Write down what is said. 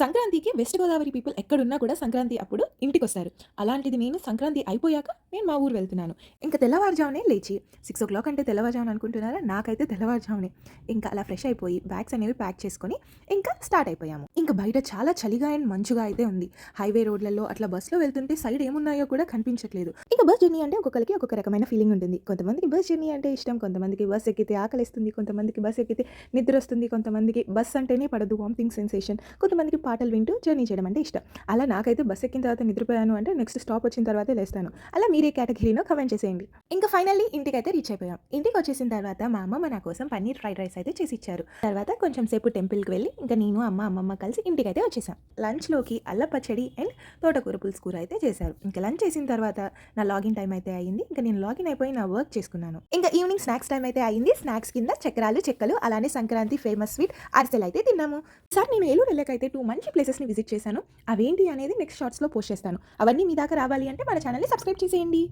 సంక్రాంతికి west Godavari people ఎక్కడున్నా కూడా సంక్రాంతి అప్పుడు ఇంటికొస్తారు. అలాంటిది నేను సంక్రాంతి అయిపోయాక నేను మా ఊరు వెళ్తున్నాను. ఇంక తెల్లవారుజామునే లేచి 6:00 అంటే తెల్లవారుజామున అనుకుంటున్నారా? నాకైతే తెల్లవారుజామునే. ఇంకా అలా ఫ్రెష్ అయిపోయి బ్యాగ్స్ అనేవి ప్యాక్ చేసుకొని ఇంకా స్టార్ట్ అయిపోయాము. ఇంక బయట చాలా చలిగా అండ్ మంచుగా అయితే ఉంది. హైవే రోడ్లలో అట్లా బస్‌లో వెళ్తుంటే సైడ్ ఏమున్నాయో కూడా కనిపించట్లేదు. ఇక బస్ జర్నీ అంటే ఒక్కొక్కరికి ఒక్కొక్క రకమైన ఫీలింగ్ ఉంటుంది. కొంతమందికి బస్ జర్నీ అంటే ఇష్టం. కొంతమందికి బస్ ఎక్కితే ఆకలేస్తుంది. కొంతమందికి బస్ ఎక్కితే నిద్రొస్తుంది. కొంతమందికి బస్ అంటేనే పడదు, వామిటింగ్ సెన్సేషన్. కొంతమందికి పాటలు వింటూ జర్నీ చేయడం అంటే ఇష్టం. అలా నాకైతే బస్ ఎక్కిన తర్వాత నిద్రపోయాను అంటే నెక్స్ట్ స్టాప్ వచ్చిన తర్వాతే లేస్తాను. అలా మీరే కేటగిరీనో కమెంట్ చేసేయండి. ఇంకా ఫైనల్లీ ఇంటికైతే రీచ్ అయిపోయాం. ఇంటికి వచ్చేసిన తర్వాత మా అమ్మమ్మ నా కోసం పన్నీర్ ఫ్రైడ్ రైస్ అయితే చేసి ఇచ్చారు. తర్వాత కొంచెం సేపు టెంపుల్కి వెళ్ళి ఇంకా నేను అమ్మమ్మ కలిసి ఇంటికైతే వచ్చేసాం. లంచ్లోకి అల్ల పచ్చడి అండ్ తోటకూర పులుసు కూర అయితే చేశారు. ఇంకా లంచ్ చేసిన తర్వాత నా లాగిన్ టైం అయితే అయ్యింది. ఇంకా నేను లాగిన్ అయిపోయి నా వర్క్ చేసుకున్నాను. ఇంకా ఈవినింగ్ స్నాక్స్ టైం అయితే అయ్యింది. స్నాక్స్ కింద చక్రాలు, చెక్కలు, అలానే సంక్రాంతి ఫేమస్ స్వీట్ అరిసెలు అయితే తిన్నాము. సార్ నేను ఏలూరు వెళ్ళకైతే 2 మంచి ప్లేసెస్ని విజిట్ చేశాను. అవేంటి అనేది నెక్స్ట్ షార్ట్స్లో పోస్ట్ చేస్తాను. అవన్నీ మీ దాకా రావాలి అంటే మన ఛానల్ని సబ్స్క్రైబ్ చేసేయండి.